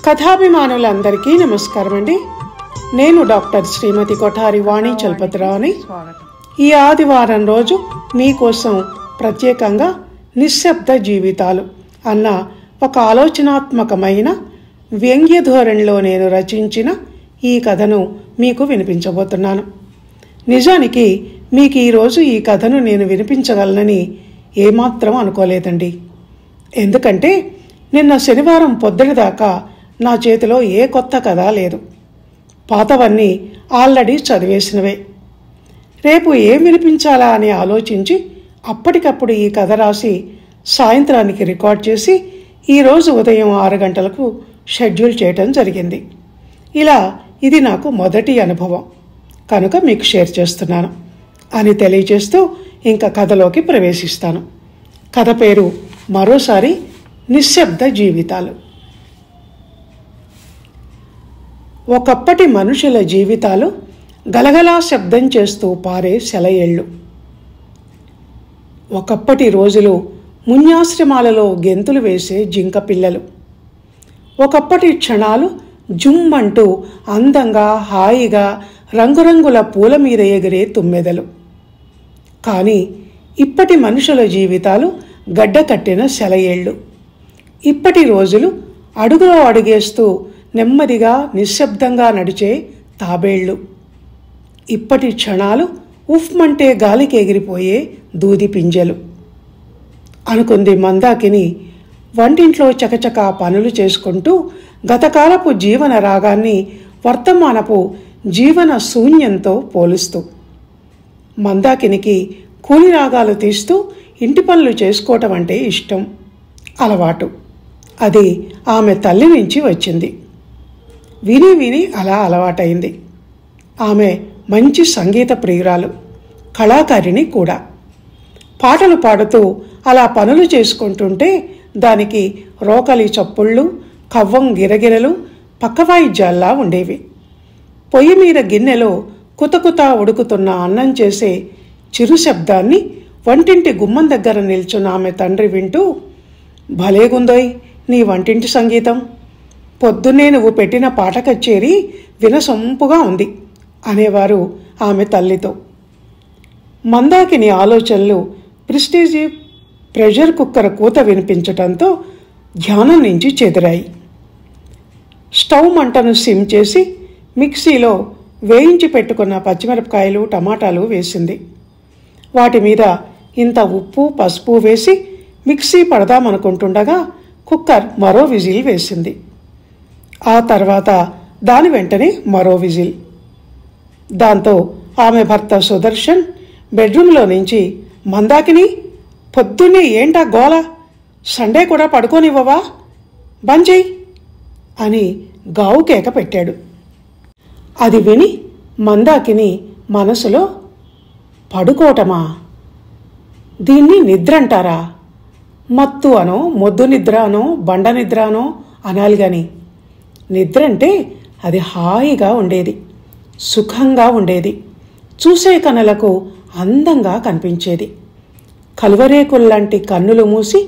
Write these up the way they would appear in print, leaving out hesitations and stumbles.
కథాభిమానులందరికీ నమస్కారం అండి. నేను డాక్టర్ శ్రీమతి కొఠారి వాణి చలపతిరావుని. ఈ ఆదివారం రోజు మీకోసం ప్రత్యేకంగా నిశ్శబ్ద జీవితాలు అన్న ఒక ఆలోచనాత్మకమైన వ్యంగ్య ధోరణిలో నేను రచించిన ఈ కథను మీకు వినిపించబోతున్నాను. నిజానికి మీకు ఈరోజు ఈ కథను నేను వినిపించగలనని ఏమాత్రం అనుకోలేదండి. ఎందుకంటే నిన్న శనివారం పొద్దుటిదాకా నా చేతిలో ఏ కొత్త కథ లేదు. పాతవన్నీ ఆల్రెడీ చదివేసినవే. రేపు ఏం వినిపించాలా అని ఆలోచించి అప్పటికప్పుడు ఈ కథ రాసి సాయంత్రానికి రికార్డ్ చేసి ఈరోజు ఉదయం 6 గంటలకు షెడ్యూల్ చేయటం జరిగింది. ఇలా ఇది నాకు మొదటి అనుభవం కనుక మీకు షేర్ చేస్తున్నాను అని తెలియజేస్తూ ఇంకా కథలోకి ప్రవేశిస్తాను. కథ పేరు మరోసారి నిశ్శబ్ద జీవితాలు. ఒకప్పటి మనుషుల జీవితాలు గలగలా శబ్దం చేస్తూ పారే సెలయేళ్ళు. ఒకప్పటి రోజులు మున్యాశ్రమాలలో గెంతులు వేసే జింక పిల్లలు. ఒకప్పటి క్షణాలు జుమ్మంటూ అందంగా హాయిగా రంగురంగుల పూల మీద ఎగిరే తుమ్మెదలు. కానీ ఇప్పటి మనుషుల జీవితాలు గడ్డకట్టిన సెలయేళ్ళు. ఇప్పటి రోజులు అడుగులో అడుగేస్తూ నెమ్మదిగా నిశ్శబ్దంగా నడిచే తాబేళ్లు. ఇప్పటి క్షణాలు ఉఫ్మంటే గాలికి ఎగిరిపోయే దూది పింజలు. అనుకుంది మందాకిని వంటింట్లో చకచకా పనులు చేసుకుంటూ గతకాలపు జీవన రాగాన్ని వర్తమానపు జీవన శూన్యంతో పోలుస్తూ. మందాకినికి కూలి రాగాలు తీస్తూ ఇంటి పనులు చేసుకోవటం అంటే ఇష్టం, అలవాటు. అది ఆమె తల్లి నుంచి వచ్చింది. విని విని అలా అలవాటైంది. ఆమె మంచి సంగీత ప్రియురాలు, కళాకారిణి కూడా. పాటలు పాడుతూ అలా పనులు చేసుకుంటుంటే దానికి రోకలి చప్పుళ్ళు, కవ్వం గిరగిరలు పక్కవాయిద్యాల్లా ఉండేవి. పొయ్యి మీద గిన్నెలో కుతకుత ఉడుకుతున్న అన్నం చేసే చిరు శబ్దాన్ని వంటింటి గుమ్మం దగ్గర నిల్చున్న ఆమె తండ్రి వింటూ, భలేగుందోయ్ నీ వంటింటి సంగీతం, పొద్దున్నే నువ్వు పెట్టిన పాట కచేరీ వినసొంపుగా ఉంది అనేవారు ఆమె తల్లితో. మందాకిని ఆలోచనలు ప్రెస్టీజీ ప్రెషర్ కుక్కర్ కూత వినిపించటంతో ధ్యానం నుంచి చెదిరాయి. స్టవ్ మంటను సిమ్ చేసి మిక్సీలో వేయించి పెట్టుకున్న పచ్చిమిరపకాయలు టమాటాలు వేసింది. వాటి మీద ఇంత ఉప్పు పసుపు వేసి మిక్సీ పడదామనుకుంటుండగా కుక్కర్ మరో విజిల్ వేసింది. ఆ తర్వాత దాని వెంటనే మరో విజిల్. దాంతో ఆమె భర్త సుదర్శన్ బెడ్రూమ్లో నుంచి, మందాకిని పొద్దున్నే ఏంటా గోల, సండే కూడా పడుకోనివ్వవా, బంజెయ్ అని గావు కేక పెట్టాడు. అది విని మందాకిని మనసులో, పడుకోవటమా, దీన్ని నిద్ర అంటారా, మత్తు అనో మొద్దు నిద్ర అనో బండ నిద్ర అనో అనాలి గాని నిద్ర అంటే అది హాయిగా ఉండేది, సుఖంగా ఉండేది, చూసే కనులకు అందంగా కనిపించేది. కలువరేకుల్లాంటి కన్నులు మూసి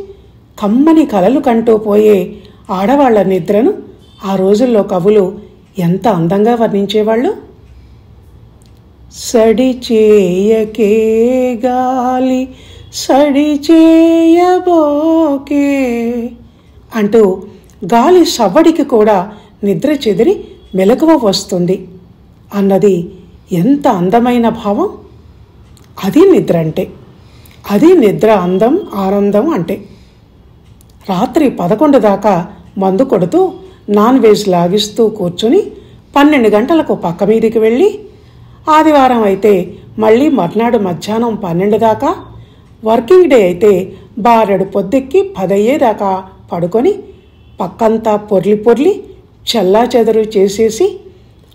కమ్మని కలలు కంటూ పోయే ఆడవాళ్ల నిద్రను ఆ రోజుల్లో కవులు ఎంత అందంగా వర్ణించేవాళ్ళు. సడి చేయకే గాలి సడి చేయబోకే అంటూ గాలి సవ్వడికి కూడా నిద్ర చెదిరి మెలకువ వస్తుంది అన్నది ఎంత అందమైన భావం. అది నిద్ర అంటే, అది నిద్ర అందం ఆనందం అంటే. రాత్రి 11 దాకా మందు కొడుతూ నాన్ వెజ్ లాగిస్తూ కూర్చుని 12 గంటలకు పక్క మీదికి వెళ్ళి, ఆదివారం అయితే మళ్ళీ మర్నాడు మధ్యాహ్నం 12 దాకా, వర్కింగ్ డే అయితే బారెడు పొద్దెక్కి 10 అయ్యేదాకా పడుకొని పక్కంతా పొర్లి పొర్లి చల్లా చెదరు చేసేసి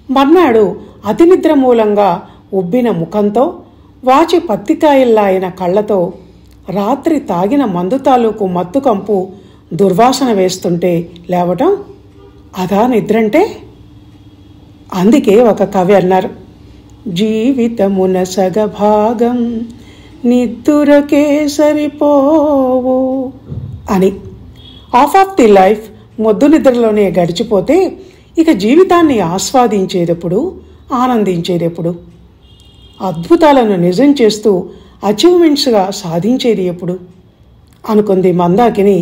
మర్నాడు అతి నిద్ర మూలంగా ఉబ్బిన ముఖంతో వాచి పత్తికాయల్లా అయిన కళ్ళతో రాత్రి తాగిన మందు తాలూకు మత్తు కంపు దుర్వాసన వేస్తుంటే లేవటం, అదా నిద్రంటే. అందుకే ఒక కవి అన్నారు, జీవితమున సగభాగం నిద్దురకే సరిపోవు అని. హాఫ్ ఆఫ్ ది లైఫ్ మొద్దు నిద్రలోనే గడిచిపోతే ఇక జీవితాన్ని ఆస్వాదించేదెప్పుడు, ఆనందించేదెప్పుడు? అద్భుతాలను నిజం చేస్తూ అచీవ్మెంట్స్గా సాధించేది ఎప్పుడు అనుకుంది మందాకిని.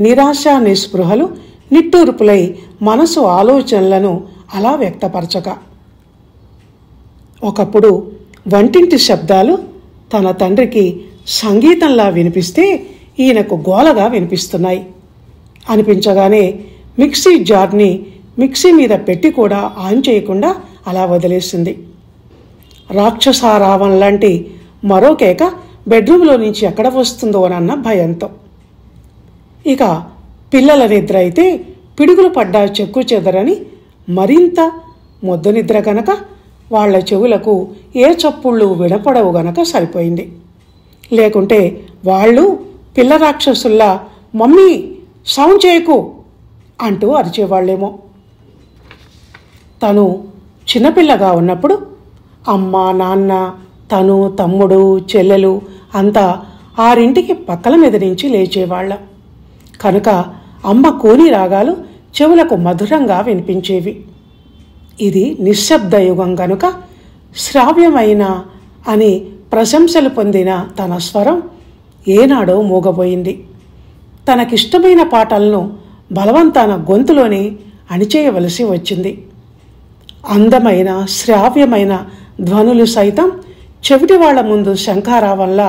నిరాశ, నిస్పృహలు, నిట్టూర్పులై మనసు ఆలోచనలను అలా వ్యక్తపరచక. ఒకప్పుడు వంటింటి శబ్దాలు తన తండ్రికి సంగీతంలా వినిపిస్తే ఈయనకు గోలగా వినిపిస్తున్నాయి అనిపించగానే మిక్సీ జార్ని మిక్సీ మీద పెట్టి కూడా ఆన్ చేయకుండా అలా వదిలేసింది. రాక్షసారావం లాంటి మరో కేక బెడ్రూమ్లో నుంచి ఎక్కడ వస్తుందోనన్న భయంతో. ఇక పిల్లల నిద్ర అయితే పిడుగులు పడ్డా చెక్కు చెదరని మరింత మొద్దు నిద్ర గనక వాళ్ల చెవులకు ఏ చప్పుళ్ళు వినపడవు గనక సరిపోయింది. లేకుంటే వాళ్ళు పిల్ల రాక్షసుల్లా మమ్మీ సౌండ్ చేయకు అంటూ అరిచేవాళ్ళేమో. తను చిన్నపిల్లగా ఉన్నప్పుడు అమ్మ, నాన్న, తను, తమ్ముడు, చెల్లెలు అంతా 6 పక్కల మీద నుంచి లేచేవాళ్ళం కనుక అమ్మ కోని రాగాలు చెవులకు మధురంగా వినిపించేవి. ఇది నిశ్శబ్ద యుగం కనుక శ్రావ్యమైన అని ప్రశంసలు పొందిన తన స్వరం ఏనాడో మూగబోయింది. తనకిష్టమైన పాటలను బలవంతాన గొంతులోనే అణిచేయవలసి వచ్చింది. అందమైన శ్రావ్యమైన ధ్వనులు సైతం చెవిటి వాళ్ల ముందు శంఖారావంలా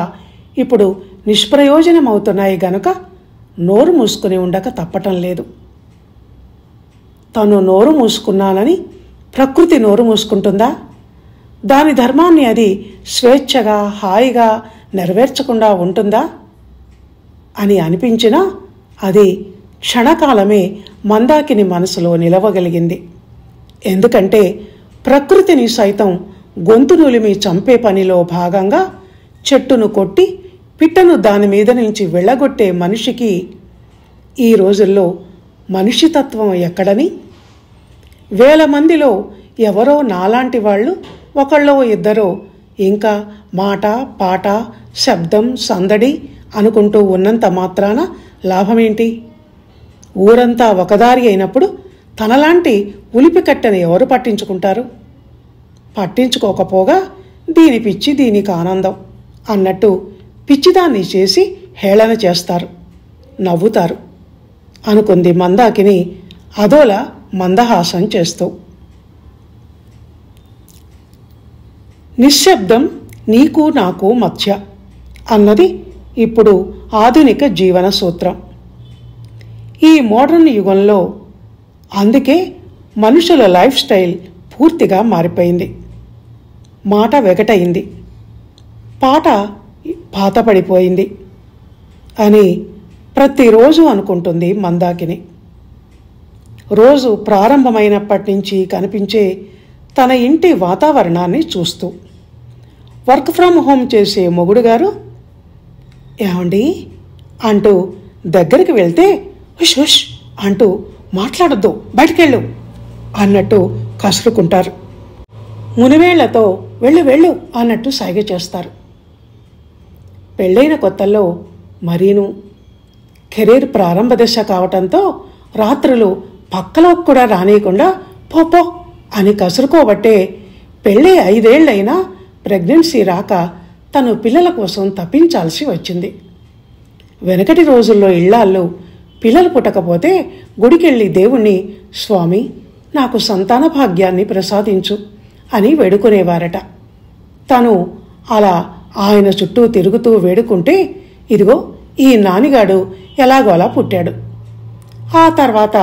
ఇప్పుడు నిష్ప్రయోజనమవుతున్నాయి గనుక నోరు మూసుకుని ఉండక తప్పటం లేదు. తను నోరు మూసుకున్నానని ప్రకృతి నోరు మూసుకుంటుందా? దాని ధర్మాన్ని అది స్వేచ్ఛగా హాయిగా నెరవేర్చకుండా ఉంటుందా అని అనిపించినా అది క్షణకాలమే మందాకిని మనసులో నిలవగలిగింది. ఎందుకంటే ప్రకృతిని సైతం గొంతు నులిమి చంపే పనిలో భాగంగా చెట్టును కొట్టి పిట్టను దాని మీద నుంచి వెళ్ళగొట్టే మనిషికి ఈ రోజుల్లో మనిషితత్వం ఎక్కడని? 1000 మందిలో ఎవరో నాలాంటి వాళ్ళు ఒకళ్ళో ఇద్దరో ఇంకా మాట, పాట, శబ్దం, సందడి అనుకుంటూ ఉన్నంత మాత్రాన లాభమేంటి? ఊరంతా ఒకదారి అయినప్పుడు తనలాంటి ఉలిపి కట్టని ఎవరు పట్టించుకుంటారు? పట్టించుకోకపోగా దీని పిచ్చి దీనికి ఆనందం అన్నట్టు పిచ్చిదాన్ని చేసి హేళన చేస్తారు, నవ్వుతారు అనుకుంది మందాకిని అదోలా మందహాసం చేస్తూ. నిశ్శబ్దం నీకు నాకు మధ్య అన్నది ఇప్పుడు ఆధునిక జీవన సూత్రం. ఈ మోడర్న్ యుగంలో అందుకే మనుషుల లైఫ్ స్టైల్ పూర్తిగా మారిపోయింది. మాట వెగటయింది, పాట పాతపడిపోయింది అని ప్రతిరోజు అనుకుంటుంది మందాకిని. రోజు ప్రారంభమైనప్పటి నుంచి కనిపించే తన ఇంటి వాతావరణాన్ని చూస్తూ వర్క్ ఫ్రమ్ హోమ్ చేసే మొగుడు గారు ఏమండి అంటూ దగ్గరికి వెళ్తే హుష్ హుష్ అంటూ మాట్లాడొద్దు, బయటికెళ్ళు అన్నట్టు కసురుకుంటారు. మునివేళ్లతో వెళ్ళు వెళ్ళు అన్నట్టు సైగ చేస్తారు. పెళ్ళైన కొత్తల్లో మరీను కెరీర్ ప్రారంభ దశ కావటంతో రాత్రులు పక్కలో కూడా రానియకుండా పో అని కసురుకోబట్టే పెళ్ళి 5 ఏళ్లైనా ప్రెగ్నెన్సీ రాక తను పిల్లల కోసం తప్పించాల్సి వచ్చింది. వెనకటి రోజుల్లో ఇళ్లాళ్ళు పిల్లలు పుట్టకపోతే గుడికెళ్ళి దేవుణ్ణి స్వామి నాకు సంతాన భాగ్యాన్ని ప్రసాదించు అని వేడుకునేవారట. తను అలా ఆయన చుట్టూ తిరుగుతూ వేడుకుంటే ఇదిగో ఈ నానిగాడు ఎలాగోలా పుట్టాడు. ఆ తర్వాత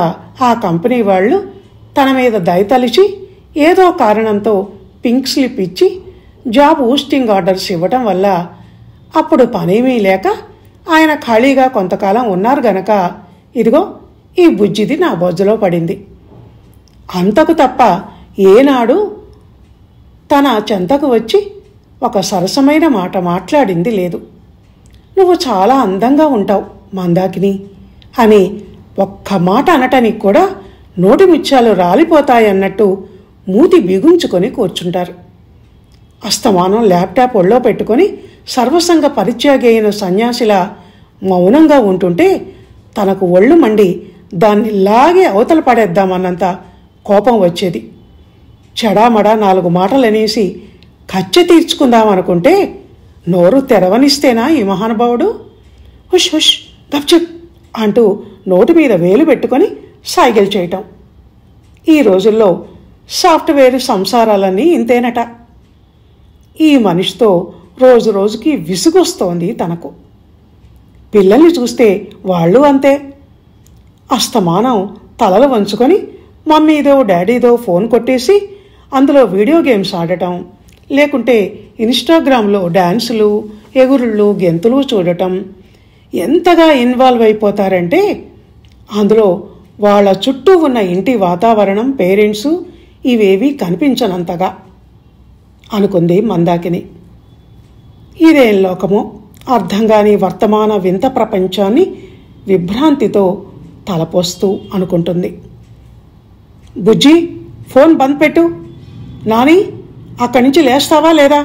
ఆ కంపెనీ వాళ్ళు తన మీద దయతలిచి ఏదో కారణంతో పింక్ స్లిప్ ఇచ్చి జాబ్ పోస్టింగ్ ఆర్డర్స్ ఇవ్వటం వల్ల అప్పుడు పనేమీ లేక ఆయన ఖాళీగా కొంతకాలం ఉన్నారు గనక ఇదిగో ఈ బుజ్జిది నా బొజ్జలో పడింది. అంతకు తప్ప ఏనాడు తన చెంతకు వచ్చి ఒక సరసమైన మాట మాట్లాడింది లేదు. నువ్వు చాలా అందంగా ఉంటావు మందాకిని అని ఒక్క మాట అనటానికి కూడా నోటి ముత్యాలు రాలిపోతాయన్నట్టు మూతి బిగుంచుకొని కూర్చుంటారు. అస్తమానం ల్యాప్టాప్ ఒళ్ళో పెట్టుకొని సర్వసంగ పరిత్యాగి అయిన సన్యాసిలా మౌనంగా ఉంటుంటే తనకు ఒళ్ళు మండి దాన్ని లాగే అవతల పడేద్దామన్నంత కోపం వచ్చేది. చెడామడా 4 మాటలు అనేసి కచ్చ తీర్చుకుందామనుకుంటే నోరు తెరవనిస్తేనా ఈ మహానుభావుడు? హుష్ హుష్ గప్చుప్ అంటూ నోటి మీద వేలు పెట్టుకొని సైగలు చేయటం. ఈ రోజుల్లో సాఫ్ట్వేర్ సంసారాలన్నీ ఇంతేనట. ఈ మనిషితో రోజు రోజుకి విసుగొస్తోంది తనకు. పిల్లల్ని చూస్తే వాళ్ళు అంతే. అస్తమానం తలలు వంచుకొని మమ్మీదో డాడీదో ఫోన్ కొట్టేసి అందులో వీడియో గేమ్స్ ఆడటం, లేకుంటే ఇన్స్టాగ్రామ్లో డ్యాన్సులు, ఎగురుళ్ళు, గెంతులు చూడటం. ఎంతగా ఇన్వాల్వ్ అయిపోతారంటే అందులో వాళ్ళ చుట్టూ ఉన్న ఇంటి వాతావరణం, పేరెంట్సు ఇవేవీ కనిపించనంతగా అనుకుంది మందాకిని. ఇదేం లోకమో అర్థం కాని వర్తమాన వింత ప్రపంచాన్ని విభ్రాంతితో తలపోస్తూ అనుకుంటుంది. బుజ్జి, ఫోన్ బంద్ పెట్టు. నాని, అక్కడి నుంచి లేస్తావా లేదా?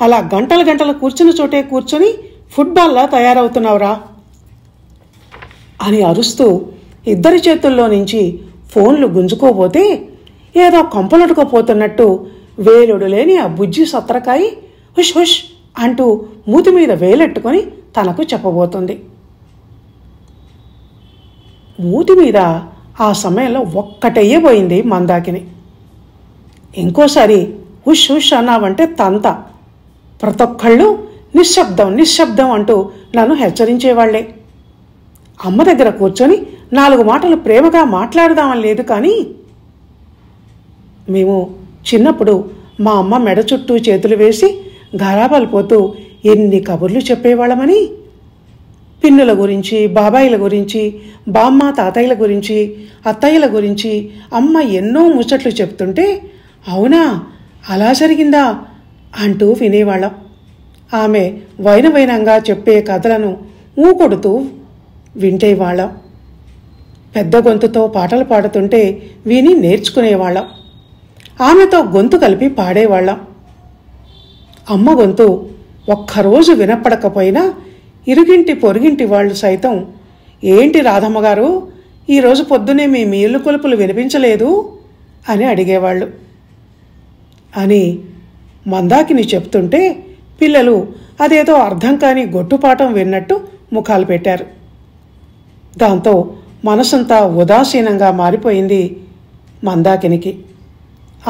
అలా గంటలు గంటలు కూర్చుని చోటే కూర్చొని ఫుట్బాల్లా తయారవుతున్నావురా అని అరుస్తూ ఇద్దరి చేతుల్లో నుంచి ఫోన్లు గుంజుకోబోతే ఏదో కొంపలొటుకపోతున్నట్టు వేలుడు లేని ఆ బుజ్జి సత్రకాయి హుష్ హుష్ అంటూ మూతి మీద వేలెట్టుకొని తనకు చెప్పబోతుంది. మూతి మీద ఆ సమయంలో ఒక్కటయ్యబోయింది మందాకిని. ఇంకోసారి హుష్ హుష్ అన్నావంటే తంత. ప్రతొక్కళ్ళు నిశ్శబ్దం నిశ్శబ్దం అంటూ నన్ను హెచ్చరించేవాళ్లే. అమ్మ దగ్గర కూర్చొని 4 మాటలు ప్రేమగా మాట్లాడదామని లేదు, కానీ మేము చిన్నప్పుడు మా అమ్మ మెడ చుట్టూ చేతులు వేసి గారాబాలు పోతూ ఎన్ని కబుర్లు చెప్పేవాళ్ళమని. పిన్నుల గురించి, బాబాయిల గురించి, బామ్మ తాతయ్యల గురించి, అత్తయ్యల గురించి అమ్మ ఎన్నో ముచ్చట్లు చెప్తుంటే అవునా అలా జరిగిందా అంటూ వినేవాళ్ళం. ఆమె వైనవైనంగా చెప్పే కథలను ఊకొడుతూ వింటేవాళ్ళం. పెద్ద గొంతుతో పాటలు పాడుతుంటే విని నేర్చుకునేవాళ్ళం. ఆమెతో గొంతు కలిపి పాడేవాళ్ళం. అమ్మ గొంతు ఒక్కరోజు వినపడకపోయినా ఇరుగింటి పొరుగింటి వాళ్ళు సైతం, ఏంటి రాధమ్మగారు, ఈరోజు పొద్దునే మీ మీళ్ళు కొలుపులు వినిపించలేదు అని అడిగేవాళ్ళు అని మందాకిని చెప్తుంటే పిల్లలు అదేదో అర్థం కాని గొట్టుపాఠం విన్నట్టు ముఖాలు పెట్టారు. దాంతో మనసంతా ఉదాసీనంగా మారిపోయింది మందాకినికి.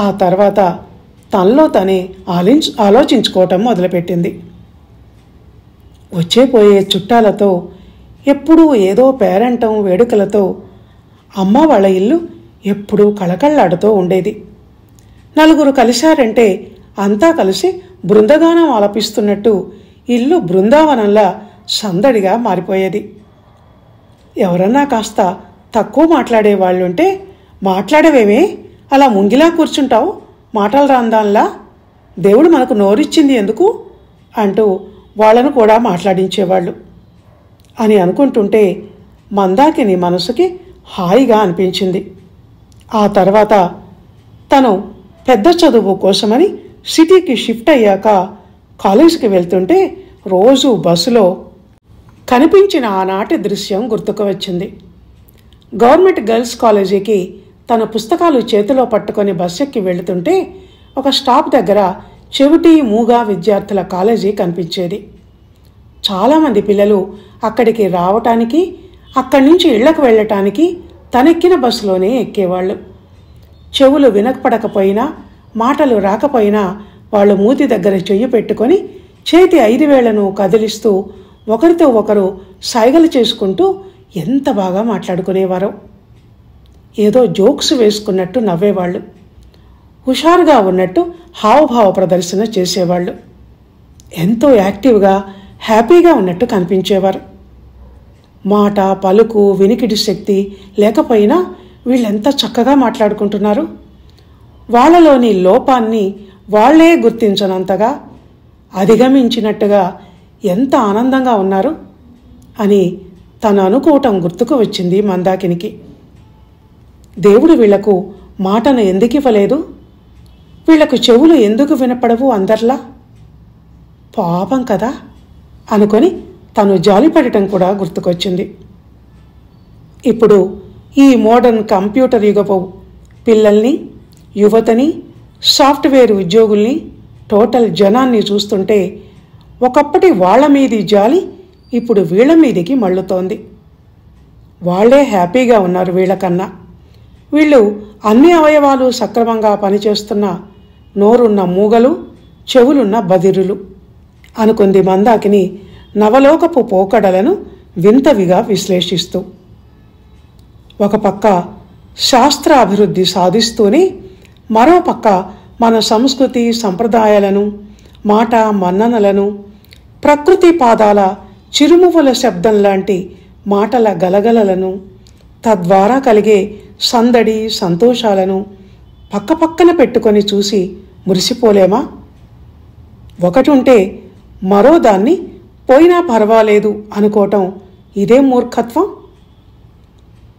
ఆ తర్వాత తనలో తనే ఆలోచించుకోవటం మొదలుపెట్టింది. వచ్చేపోయే చుట్టాలతో ఎప్పుడూ ఏదో పేరంటం, వేడుకలతో అమ్మ వాళ్ళ ఇల్లు ఎప్పుడూ కళకళలాడుతూ ఉండేది. 4 కలిశారంటే అంతా కలిసి బృందగానం ఆలపిస్తున్నట్టు ఇల్లు బృందావనంలా సందడిగా మారిపోయేది. ఎవరన్నా కాస్త తక్కువ మాట్లాడేవాళ్ళుంటే, మాట్లాడవేమే, అలా ముంగిలా కూర్చుంటావు, మాటలు రాందాన్లా, దేవుడు మనకు నోరిచ్చింది ఎందుకు అంటూ వాళ్లను కూడా మాట్లాడించేవాళ్ళు అని అనుకుంటుంటే మందాకిని మనసుకి హాయిగా అనిపించింది. ఆ తర్వాత తను పెద్ద చదువు కోసమని సిటీకి షిఫ్ట్ అయ్యాక కాలేజీకి వెళ్తుంటే రోజు బస్సులో కనిపించిన ఆనాటి దృశ్యం గుర్తుకు వచ్చింది. గవర్నమెంట్ గర్ల్స్ కాలేజీకి తన పుస్తకాలు చేతిలో పట్టుకొని బస్సు ఎక్కి వెళుతుంటే ఒక స్టాప్ దగ్గర చెవిటి మూగా విద్యార్థుల కాలేజీ కనిపించేది. చాలామంది పిల్లలు అక్కడికి రావటానికి, అక్కడి నుంచి ఇళ్లకు వెళ్ళటానికి తనెక్కిన బస్సులోనే ఎక్కేవాళ్ళు. చెవులు వినపడకపోయినా, మాటలు రాకపోయినా వాళ్ళు మూతి దగ్గర చెయ్యి పెట్టుకొని చేతి 5 వేళ్లను కదిలిస్తూ ఒకరితో ఒకరు సైగలు చేసుకుంటూ ఎంత బాగా మాట్లాడుకునేవారో. ఏదో జోక్స్ వేసుకున్నట్టు నవ్వేవాళ్ళు. హుషారుగా ఉన్నట్టు హావభావ ప్రదర్శన చేసేవాళ్ళు. ఎంతో యాక్టివ్గా, హ్యాపీగా ఉన్నట్టు కనిపించేవారు. మాట, పలుకు, వినికిడి శక్తి లేకపోయినా వీళ్ళెంత చక్కగా మాట్లాడుకుంటున్నారు. వాళ్ళలోని లోపాన్ని వాళ్లే గుర్తించనంతగా, అధిగమించినట్టుగా ఎంత ఆనందంగా ఉన్నారు అని తను అనుకోవటం గుర్తుకు వచ్చింది మందాకినికి. దేవుడు వీళ్లకు మాటను ఎందుకు ఇవ్వలేదు? వీళ్లకు చెవులు ఎందుకు వినపడవు అందర్లా? పాపం కదా అనుకొని తను జాలిపడటం కూడా గుర్తుకొచ్చింది. ఇప్పుడు ఈ మోడర్న్ కంప్యూటర్ యుగపు పిల్లల్ని, యువతని, సాఫ్ట్వేర్ ఉద్యోగుల్ని, టోటల్ జనాన్ని చూస్తుంటే ఒకప్పటి వాళ్ల మీది జాలి ఇప్పుడు వీళ్ల మీదికి మళ్ళుతోంది. వాళ్లే హ్యాపీగా ఉన్నారు వీళ్లకన్నా. వీళ్ళు అన్ని అవయవాలు సక్రమంగా పనిచేస్తున్న నోరున్న మూగలు, చెవులున్న బదిరులు అనుకుంది మందాకిని నవలోకపు పోకడలను వింతవిగా విశ్లేషిస్తూ. ఒక పక్క శాస్త్ర అభివృద్ధి సాధిస్తూనే మరోపక్క మన సంస్కృతి సంప్రదాయాలను, మాట మన్ననలను, ప్రకృతి పాదాల చిరుమువ్వుల శబ్దం లాంటి మాటల గలగలలను, తద్వారా కలిగే సందడి సంతోషాలను పక్కపక్కన పెట్టుకొని చూసి మురిసిపోలేమా? ఒకటి ఉంటే మరో దాన్ని పోయినా పర్వాలేదు అనుకోవటం ఇదే మూర్ఖత్వం.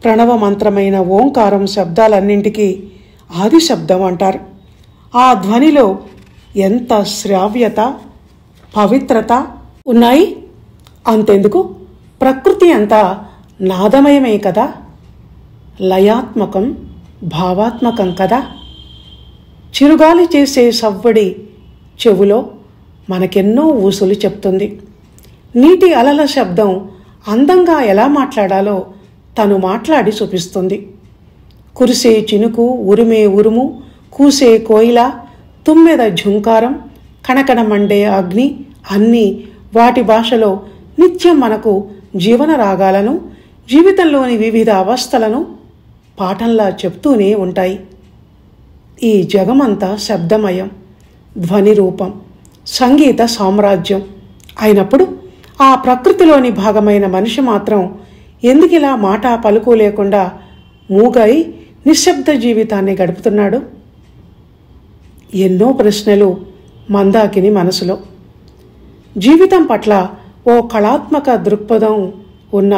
ప్రణవ మంత్రమైన ఓంకారం శబ్దాలన్నింటికీ ఆది శబ్దం అంటారు. ఆ ధ్వనిలో ఎంత శ్రావ్యత, పవిత్రత ఉన్నాయి. అంతెందుకు, ప్రకృతి అంతా నాదమయమే కదా, లయాత్మకం, భావాత్మకం కదా. చిరుగాలి చేసే సవ్వడి చెవులో మనకెన్నో ఊసులు చెప్తుంది. నీటి అలల శబ్దం అందంగా ఎలా మాట్లాడాలో తను మాట్లాడి చూపిస్తుంది. కురిసే చినుకు, ఉరిమే ఉరుము, కూసే కోయిల, తుమ్మెద ఝుంకారం, కణకణ మండే అగ్ని అన్నీ వాటి భాషలో నిత్యం మనకు జీవన రాగాలను, జీవితంలోని వివిధ అవస్థలను పాఠంలా చెప్తూనే ఉంటాయి. ఈ జగమంతా శబ్దమయం, ధ్వని రూపం, సంగీత సామ్రాజ్యం అయినప్పుడు ఆ ప్రకృతిలోని భాగమైన మనిషి మాత్రం ఎందుకిలా మాట పలుకు లేకుండా మూగై నిశ్శబ్ద జీవితాన్ని గడుపుతున్నాడు? ఎన్నో ప్రశ్నలు మందాకిని మనసులో. జీవితం పట్ల ఓ కళాత్మక దృక్పథం ఉన్న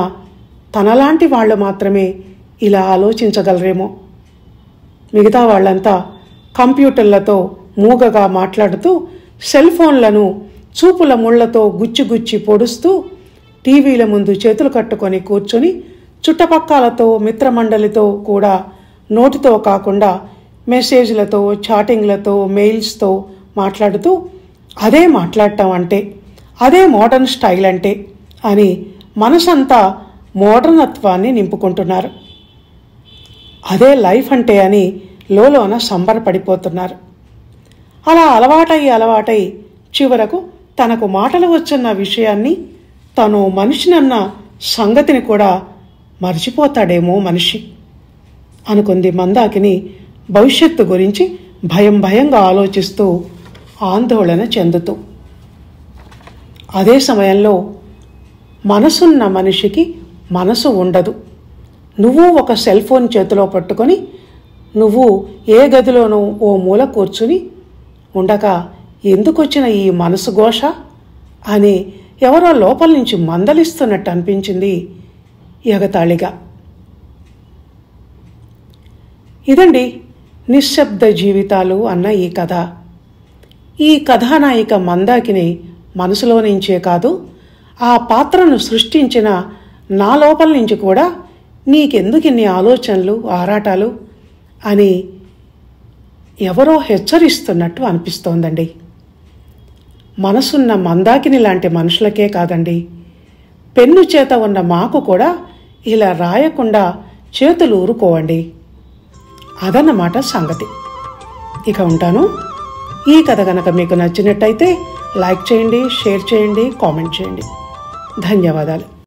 తనలాంటి వాళ్ళు మాత్రమే ఇలా ఆలోచించగలరేమో. మిగతా వాళ్ళంతా కంప్యూటర్లతో మూగగా మాట్లాడుతూ, సెల్ ఫోన్లను చూపుల ముళ్లతో గుచ్చిగుచ్చి పొడుస్తూ, టీవీల ముందు చేతులు కట్టుకొని కూర్చొని చుట్టపక్కలతో మిత్రమండలితో కూడా నోటితో కాకుండా మెసేజ్లతో, చాటింగ్లతో, మెయిల్స్తో మాట్లాడుతూ అదే మాట్లాడటం అంటే, అదే మోడర్న్ స్టైల్ అంటే అని మనసంతా మోడర్నత్వాన్ని నింపుకుంటున్నారు. అదే లైఫ్ అంటే అని లోలోన సంబరపడిపోతున్నారు. అలా అలవాటై చివరకు తనకు మాటలు వచ్చన్న విషయాన్ని, తను మనిషినన్న సంగతిని కూడా మర్చిపోతాడేమో మనిషి అనుకుంది మందాకిని భవిష్యత్తు గురించి భయంగా ఆలోచిస్తూ, ఆందోళన చెందుతూ. అదే సమయంలో మనసున్న మనిషికి మనసు ఉండదు. నువ్వు ఒక సెల్ ఫోన్ చేతిలో పట్టుకొని నువ్వు ఏ గదిలోనూ ఓ మూల కూర్చుని ఉండగా ఎందుకొచ్చిన ఈ మనసు ఘోష అని ఎవరో లోపల నుంచి మందలిస్తున్నట్టు అనిపించింది ఎగతాళిగా. ఇదండి నిశ్శబ్ద జీవితాలు అన్న ఈ కథ. ఈ కథానాయిక మందాకిని మనసులో నుంచే కాదు, ఆ పాత్రను సృష్టించిన నా లోపల నుంచి కూడా నీకెందుకిన్ని ఆలోచనలు, ఆరాటాలు అని ఎవరో హెచ్చరిస్తున్నట్టు అనిపిస్తోందండి. మనసున్న మందాకిని లాంటి మనుషులకే కాదండి, పెన్ను చేత ఉన్న మాకు కూడా ఇలా రాయకుండా చేతులు ఊరుకోవండి. అదన్నమాట సంగతి. ఇక ఉంటాను. ఈ కథ కనుక మీకు నచ్చినట్టయితే లైక్ చేయండి, షేర్ చేయండి, కామెంట్ చేయండి. ధన్యవాదాలు.